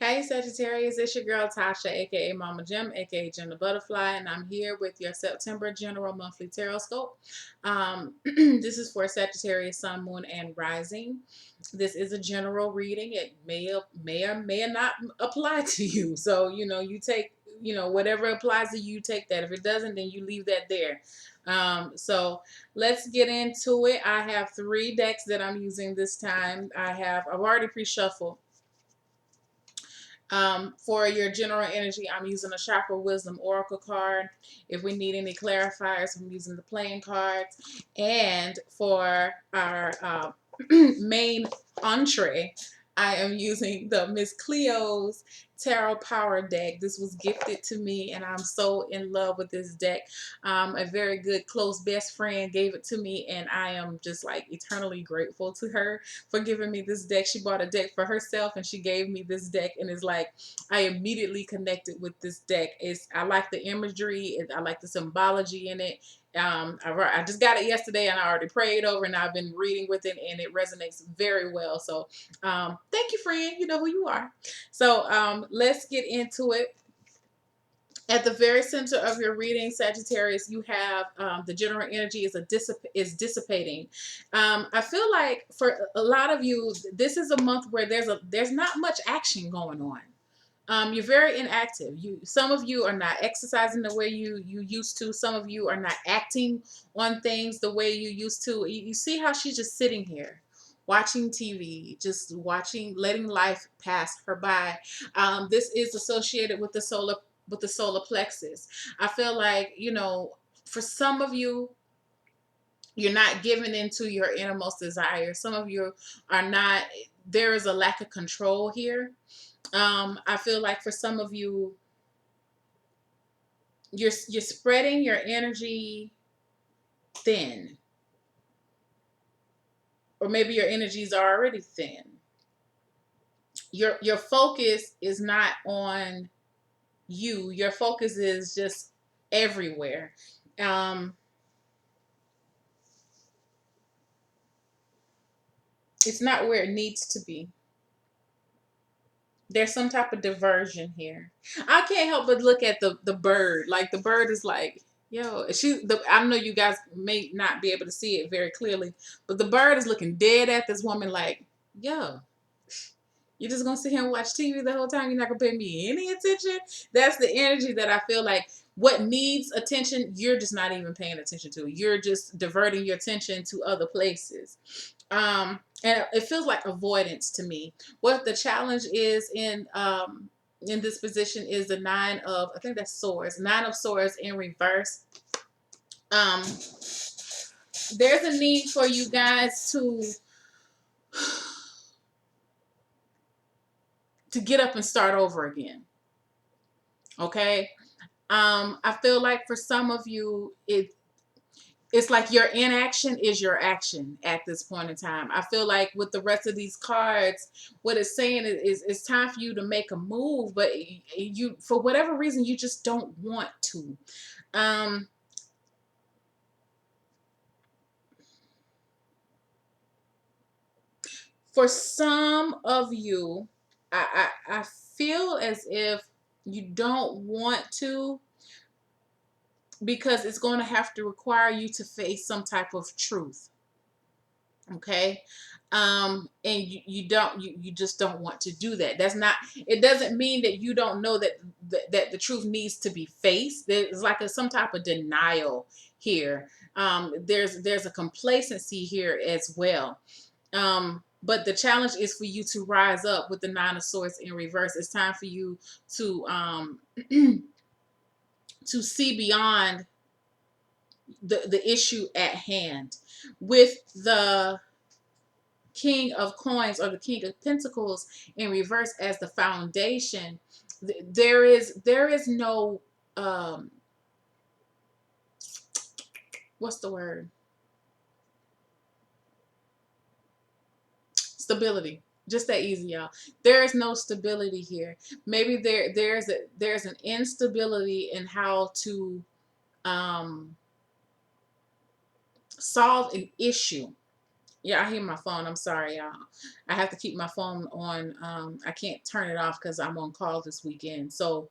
Hey Sagittarius, it's your girl Tasha, aka Mama Jim, aka Jim the Butterfly, and I'm here with your September General Monthly Tarotscope. This is for Sagittarius, Sun, Moon, and Rising. This is a general reading. It may or may not apply to you. So you take whatever applies to you, take that. If it doesn't, then you leave that there. So let's get into it. I have 3 decks that I'm using this time. I've already pre-shuffled. For your general energy, I'm using a Chakra Wisdom Oracle card. If we need any clarifiers, I'm using the playing cards. And for our main entree, I am using the Miss Cleo's Tarot Power deck. This was gifted to me, and I'm so in love with this deck. A very good, close best friend gave it to me, and I am just like eternally grateful to her for giving me this deck. She bought a deck for herself, and she gave me this deck, and it's like I immediately connected with this deck. I like the imagery, I like the symbology in it. I just got it yesterday, and I already prayed over, and I've been reading with it, and it resonates very well. So thank you, friend. You know who you are. So let's get into it. At the very center of your reading, Sagittarius, you have the general energy is dissipating. I feel like for a lot of you, this is a month where there's not much action going on. You're very inactive. Some of you are not exercising the way you used to. Some of you are not acting on things the way you used to. You see how she's just sitting here watching TV, just watching, letting life pass her by. This is associated with the solar plexus. I feel like, for some of you, you're not giving into your innermost desire. Some of you are not. There is a lack of control here. I feel like for some of you, you're spreading your energy thin, or maybe your energies are already thin. Your focus is not on you. Your focus is just everywhere. It's not where it needs to be. There's some type of diversion here. I can't help but look at the bird. Like the bird is like, yo, I know you guys may not be able to see it very clearly, but the bird is looking dead at this woman like, yo, you're just gonna sit here and watch TV the whole time. You're not gonna pay me any attention. That's the energy that I feel like what needs attention, you're just not even paying attention to. You're just diverting your attention to other places. And it feels like avoidance to me. What the challenge is in this position is the I think that's swords. 9 of Swords in reverse. Um, there's a need for you guys to get up and start over again. Okay? I feel like for some of you, it's like your inaction is your action at this point in time. I feel like with the rest of these cards, what it's saying is it's time for you to make a move, but you, for whatever reason, you just don't want to. For some of you, I feel as if you don't want to, because it's going to have to require you to face some type of truth. Okay. And you just don't want to do that. That's not, it doesn't mean that you don't know that the truth needs to be faced. There's like some type of denial here. There's a complacency here as well. But the challenge is for you to rise up with the 9 of Swords in reverse. It's time for you to to see beyond the issue at hand. With the King of Coins or the King of Pentacles in reverse as the foundation, there is no what's the word? Stability. Just that easy, y'all. There is no stability here. Maybe there's an instability in how to solve an issue. Yeah, I hear my phone. I'm sorry, y'all. I have to keep my phone on. I can't turn it off because I'm on call this weekend. So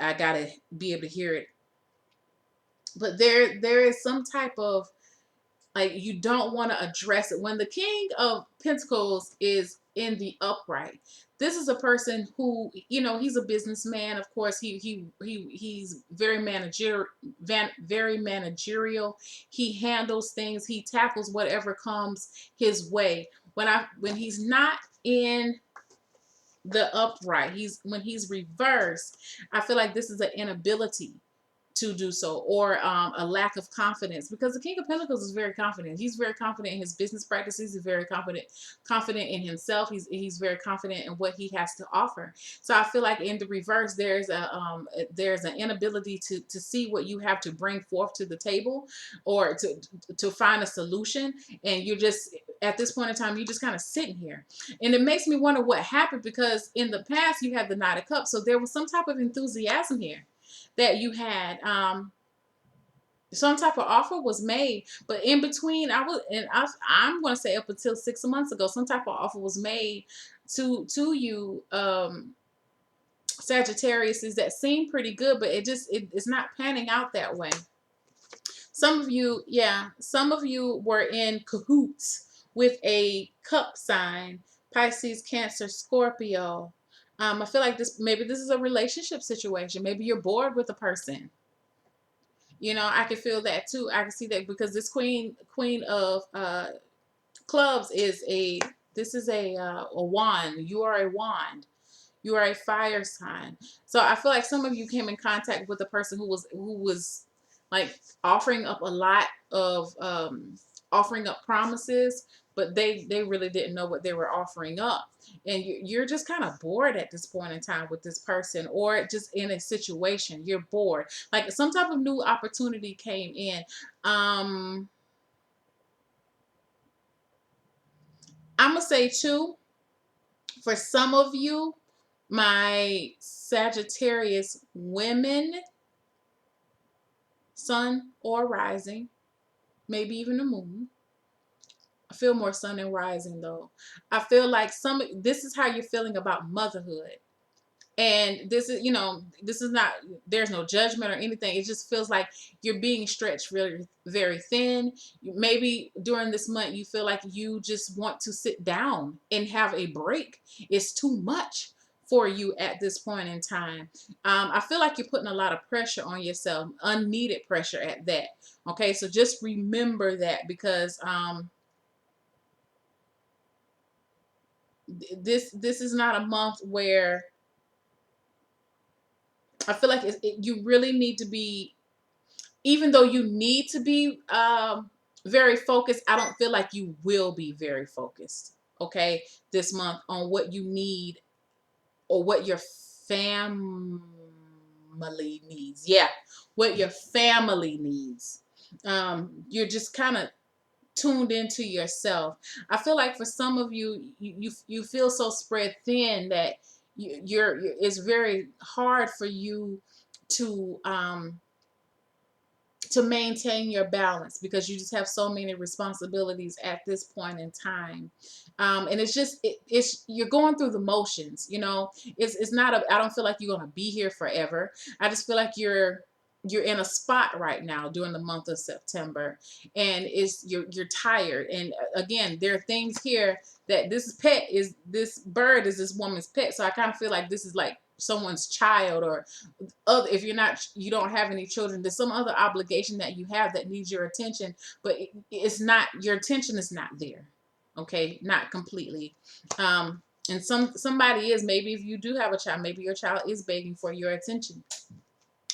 I gotta be able to hear it. But there is some type of, like, you don't want to address it when the King of Pentacles is in the upright. This is a person who, he's a businessman. Of course, he's very managerial. He handles things. He tackles whatever comes his way. When he's not in the upright, when he's reversed, I feel like this is an inability to do so, or a lack of confidence, because the King of Pentacles is very confident. He's very confident in his business practices. He's very confident in himself. He's very confident in what he has to offer. So I feel like in the reverse, there's an inability to see what you have to bring forth to the table, or to find a solution, and you're just, at this point in time, you're just kind of sitting here. And it makes me wonder what happened, because in the past you had the Knight of Cups, so there was some type of enthusiasm here that you had. Some type of offer was made, but in between, I'm going to say up until 6 months ago, some type of offer was made to you, Sagittarius, is that seem pretty good, but it's not panning out that way. Some of you were in cahoots with a cup sign, Pisces, Cancer, Scorpio. I feel like maybe this is a relationship situation. Maybe you're bored with a person. I can feel that too. I can see that, because this queen of clubs is a wand. You are a wand. You are a fire sign. So I feel like some of you came in contact with a person who was like offering up a lot of offering up promises, but they really didn't know what they were offering up. And you're just kind of bored at this point in time with this person, or just in a situation you're bored. Like some type of new opportunity came in. I'm gonna say too, for some of you, my Sagittarius women, sun or rising, maybe even the moon. I feel more sun and rising though. I feel like this is how you're feeling about motherhood. And this is not, there's no judgment or anything. It just feels like you're being stretched really very thin. Maybe during this month you feel like you just want to sit down and have a break. It's too much for you at this point in time. I feel like you're putting a lot of pressure on yourself, unneeded pressure at that. Okay, so just remember that, because this is not a month where I feel like you really need to be, even though you need to be very focused, I don't feel like you will be very focused, okay, this month on what you need, or what your family needs. Yeah, what your family needs. You're just kind of tuned into yourself. I feel like for some of you, you feel so spread thin that it's very hard for you to maintain your balance, because you just have so many responsibilities at this point in time. And it's just it's you're going through the motions. It's not I don't feel like you're going to be here forever. I just feel like you're in a spot right now during the month of September, and you're tired. And again, there are things here that this bird is this woman's pet. So I kind of feel like this is like someone's child, or other, if you don't have any children, there's some other obligation that you have that needs your attention, but it's not, your attention is not there. Okay, not completely. And somebody is, maybe if you do have a child, maybe your child is begging for your attention,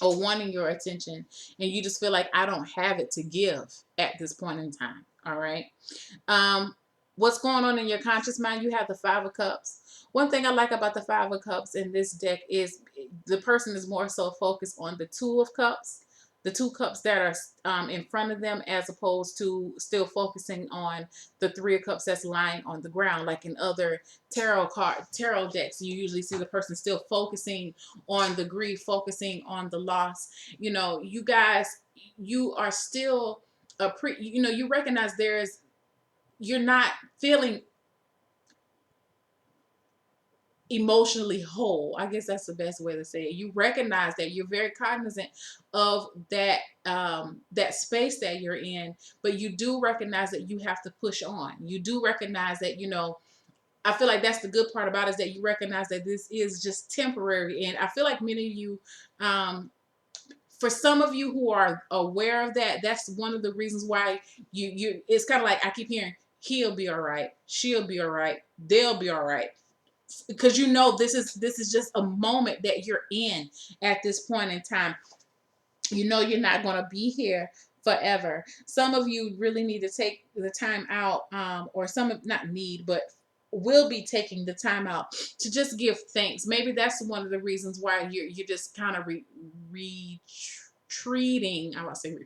or wanting your attention, and you just feel like, I don't have it to give at this point in time. All right. What's going on in your conscious mind? You have the Five of Cups. One thing I like about the Five of Cups in this deck is the person is more so focused on the Two of Cups, the two cups that are in front of them, as opposed to still focusing on the Three of Cups that's lying on the ground. Like in other tarot decks, you usually see the person still focusing on the grief, focusing on the loss. You guys, you are still you recognize you're not feeling emotionally whole. I guess that's the best way to say it. You recognize that, you're very cognizant of that, that space that you're in, but you do recognize that you have to push on. You do recognize that, you know, I feel like that's the good part about it, is that you recognize that this is just temporary. And I feel like many of you, for some of you who are aware of that, that's one of the reasons why you it's kind of like I keep hearing, he'll be all right, she'll be all right, they'll be all right, because you know this is just a moment that you're in at this point in time. You know you're not going to be here forever. Some of you really need to take the time out, or some of not need, but will be taking the time out to just give thanks. Maybe that's one of the reasons why you're just kind of retreating. I want to say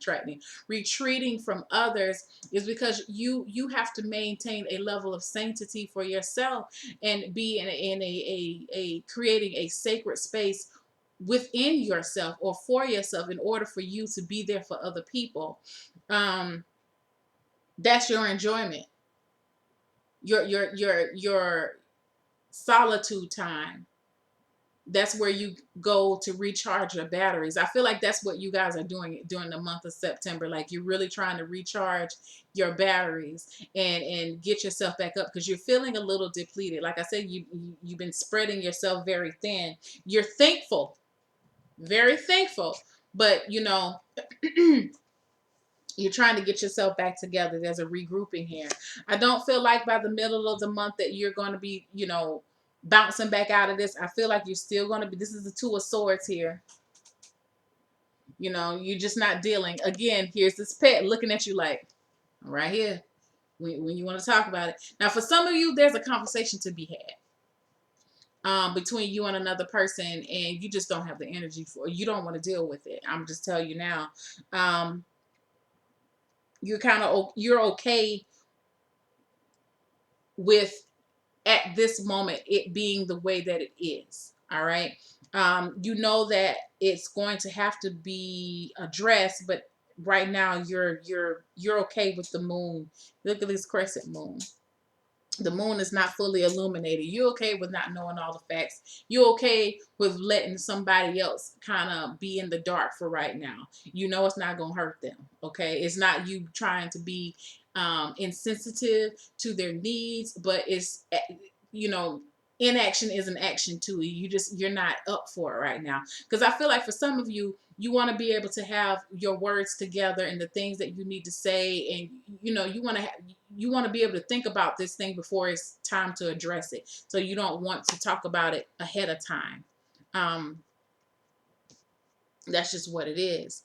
retreating from others, is because you have to maintain a level of sanctity for yourself, and be in a creating a sacred space within yourself or for yourself, in order for you to be there for other people. That's your enjoyment, your solitude time. That's where you go to recharge your batteries. I feel like that's what you guys are doing during the month of September. Like, you're really trying to recharge your batteries and get yourself back up, because you're feeling a little depleted. Like I said, you've been spreading yourself very thin. You're thankful, very thankful, but you know, you're trying to get yourself back together. There's a regrouping here. I don't feel like by the middle of the month that you're going to be, you know, bouncing back out of this. I feel like you're still going to be, this is the Two of Swords here. You know, you're just not dealing. Again, here's this pet looking at you like, right here, when you want to talk about it. Now, for some of you, there's a conversation to be had between you and another person, and you just don't have the energy for it. You don't want to deal with it. I'm just telling you now. You're okay with, at this moment, it being the way that it is. All right. You know that it's going to have to be addressed, but right now you're okay with the moon. Look at this crescent moon. The moon is not fully illuminated. You're okay with not knowing all the facts. You're okay with letting somebody else kind of be in the dark for right now. You know it's not going to hurt them. Okay. It's not you trying to be insensitive to their needs, but it's, you know, inaction is an action too. You're not up for it right now. Because I feel like for some of you, you want to be able to have your words together and the things that you need to say, and you know you want to be able to think about this thing before it's time to address it. So you don't want to talk about it ahead of time. That's just what it is.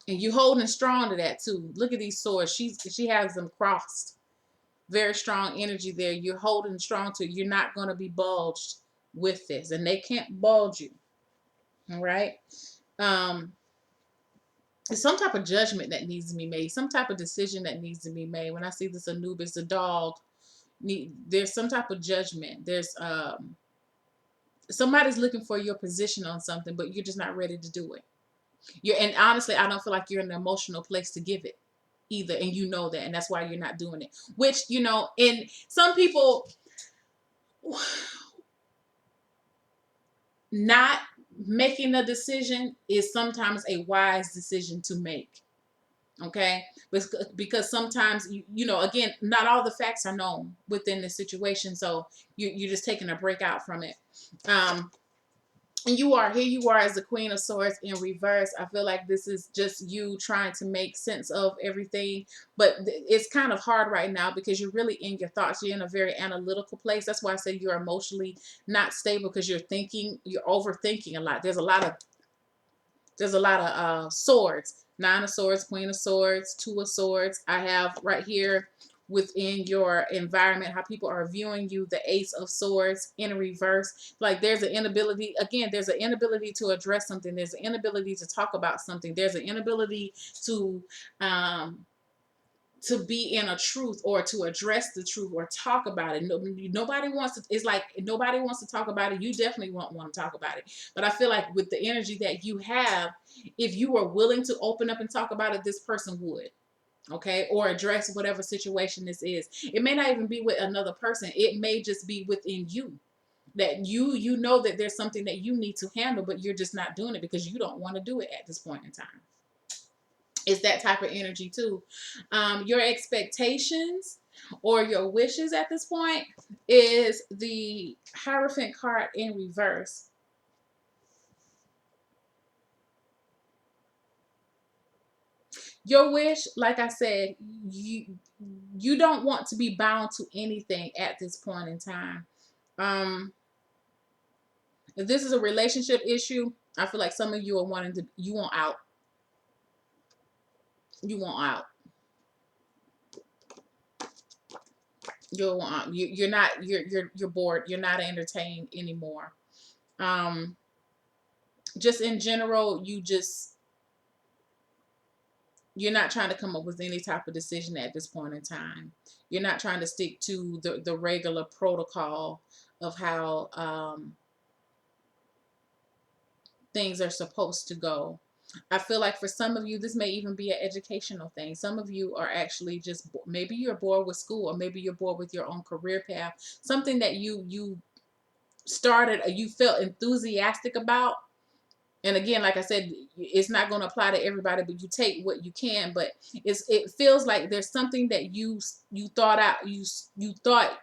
And you holding strong to that too. Look at these swords. She has them crossed. Very strong energy there. You're holding strong to it. You're not going to be bulged with this, and they can't bulge you. All right. Some type of judgment that needs to be made, some type of decision that needs to be made. When I see this Anubis, the dog, there's some type of judgment. There's somebody's looking for your position on something, but you're just not ready to do it. And honestly, I don't feel like you're in an emotional place to give it either, and you know that, and that's why you're not doing it. Which, you know, and some people not making a decision is sometimes a wise decision to make. Okay, because sometimes you know, again, not all the facts are known within the situation, so you're just taking a break out from it. And you are as the Queen of Swords in reverse. I feel like this is just you trying to make sense of everything, but it's kind of hard right now because you're really in your thoughts. You're in a very analytical place. That's why I say you're emotionally not stable, because you're overthinking a lot. There's a lot of swords. Nine of Swords, Queen of Swords, Two of Swords. I have right here within your environment how people are viewing you, the Ace of Swords in reverse. Like there's an inability, again, there's an inability to address something. There's an inability to talk about something. There's an inability to be in a truth or to address the truth or talk about it. Nobody wants to, it's like nobody wants to talk about it. You definitely won't want to talk about it. But I feel like with the energy that you have, if you were willing to open up and talk about it, this person would. Okay, or address whatever situation this is. It may not even be with another person. It may just be within you, that you know that there's something that you need to handle, but you're just not doing it because you don't want to do it at this point in time. It's that type of energy too. Your expectations or your wishes at this point is the Hierophant card in reverse. Your wish, like I said, you don't want to be bound to anything at this point in time. If this is a relationship issue, I feel like some of you are wanting to, you want out. You want out. You're not, you're bored. You're not entertained anymore. Um, just in general, you're not trying to come up with any type of decision at this point in time. You're not trying to stick to the regular protocol of how things are supposed to go. I feel like for some of you, this may even be an educational thing. Some of you are actually just, maybe you're bored with school, or maybe you're bored with your own career path. Something that you started, or you felt enthusiastic about. And again, like I said, it's not going to apply to everybody, but you take what you can. But it feels like there's something that you thought out, you thought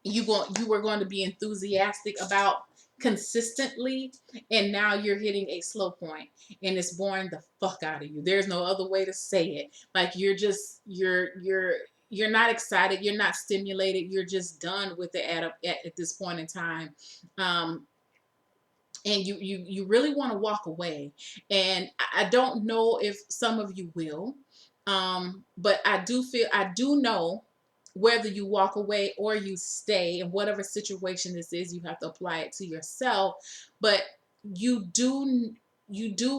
you were going to be enthusiastic about consistently, and now you're hitting a slow point, and it's boring the fuck out of you. There's no other way to say it. Like you're not excited, you're not stimulated, you're just done with it at this point in time. And you really want to walk away, and I don't know if some of you will, but I do know, whether you walk away or you stay in whatever situation this is, you have to apply it to yourself. But you do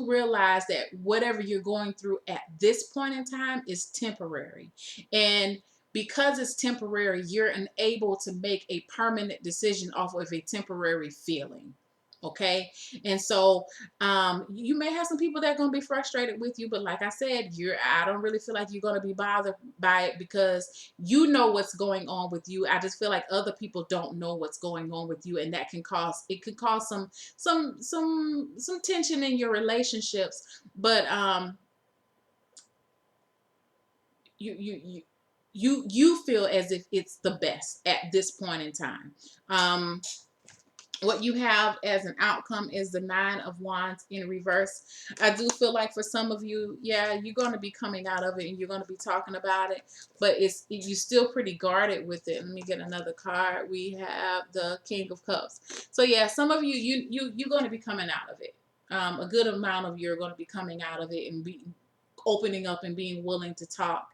realize that whatever you're going through at this point in time is temporary, and because it's temporary, you're unable to make a permanent decision off of a temporary feeling. Okay. And so you may have some people that are going to be frustrated with you, but like I said, I don't really feel like you're going to be bothered by it, because you know what's going on with you. I just feel like other people don't know what's going on with you, and that can cause, it could cause some tension in your relationships. But you feel as if it's the best at this point in time. What you have as an outcome is the Nine of Wands in reverse. I do feel like for some of you, yeah, you're going to be coming out of it and you're going to be talking about it, but you're still pretty guarded with it. Let me get another card. We have the King of Cups. So yeah, some of you're going to be coming out of it. A good amount of you are going to be coming out of it and be opening up and being willing to talk.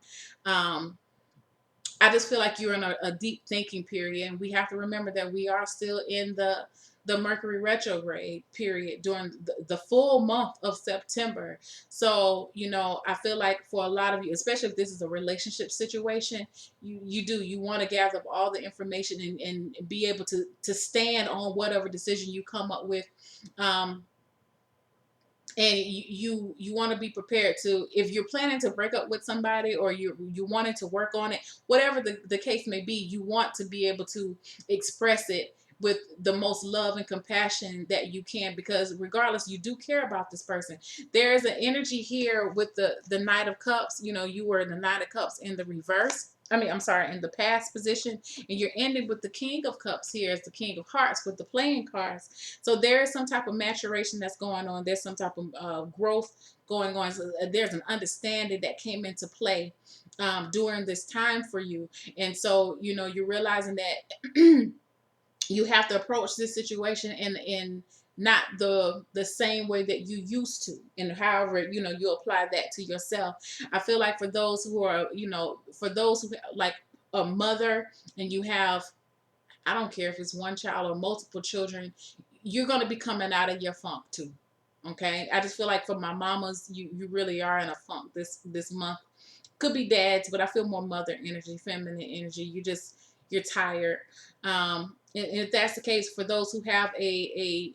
I just feel like you're in a deep thinking period, and we have to remember that we are still in the Mercury retrograde period during the full month of September. So, I feel like for a lot of you, especially if this is a relationship situation, you want to gather up all the information and be able to stand on whatever decision you come up with. And you want to be prepared to, if you're planning to break up with somebody, or you wanted to work on it, whatever the case may be, you want to be able to express it with the most love and compassion that you can, because regardless, you do care about this person. There is an energy here with the Knight of Cups. You were the Knight of Cups in the reverse. I'm sorry, in the past position, and you're ending with the King of Cups here as the King of Hearts with the playing cards. So there is some type of maturation that's going on. There's some type of growth going on. So there's an understanding that came into play during this time for you. And so, you're realizing that you have to approach this situation in not the same way that you used to, and however you apply that to yourself. I feel like for those who are, for those who like a mother, and you have, I don't care if it's one child or multiple children, you're going to be coming out of your funk too. Okay, I just feel like for my mamas, you really are in a funk this month. Could be dads, but I feel more mother energy, feminine energy. You're tired. And if that's the case, for those who have a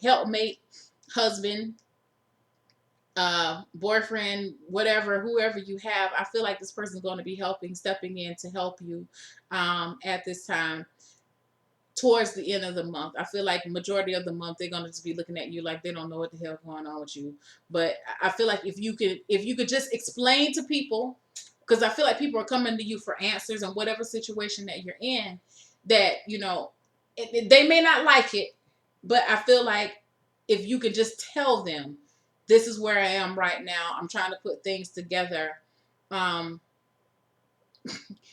helpmate, husband, boyfriend, whatever, whoever you have, I feel like this person's going to be stepping in to help you at this time towards the end of the month. I feel like majority of the month they're gonna just be looking at you like they don't know what the hell going on with you. But I feel like if you could just explain to people, because I feel like people are coming to you for answers in whatever situation that you're in, that they may not like it, but I feel like if you could just tell them, this is where I am right now. I'm trying to put things together. Um,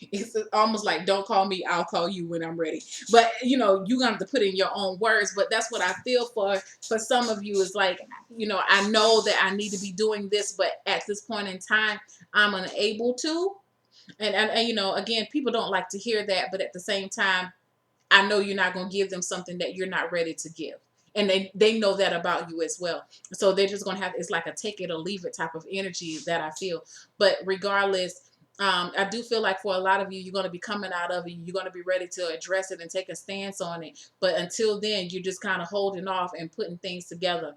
it's almost like, don't call me, I'll call you when I'm ready. But you're gonna have to put in your own words. But that's what I feel for some of you, is like, I know that I need to be doing this, but at this point in time I'm unable to. And again, people don't like to hear that, but at the same time, I know you're not going to give them something that you're not ready to give. And they know that about you as well. So they're just going to have, it's like a take it or leave it type of energy that I feel. But regardless, I do feel like for a lot of you, you're going to be coming out of it. You're going to be ready to address it and take a stance on it. But until then, you're just kind of holding off and putting things together.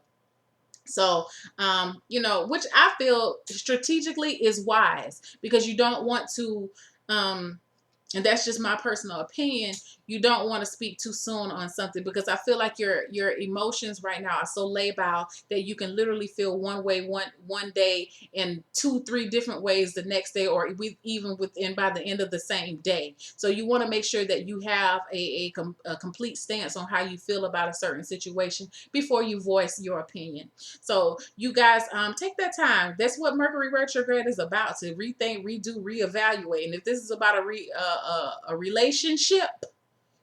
So, which I feel strategically is wise, because you don't want to, and that's just my personal opinion, you don't want to speak too soon on something, because I feel like your emotions right now are so labile that you can literally feel one way one day and 2-3 different ways the next day, or even within by the end of the same day. So you want to make sure that you have a complete stance on how you feel about a certain situation before you voice your opinion. So you guys, take that time. That's what Mercury retrograde is about, to rethink, redo, reevaluate. And if this is about a relationship,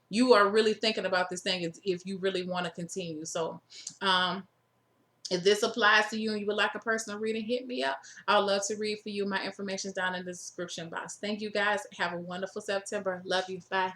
you are really thinking about this thing if you really want to continue. So if this applies to you and you would like a personal reading, hit me up. I'd love to read for you. My information is down in the description box. Thank you guys. Have a wonderful September. Love you. Bye.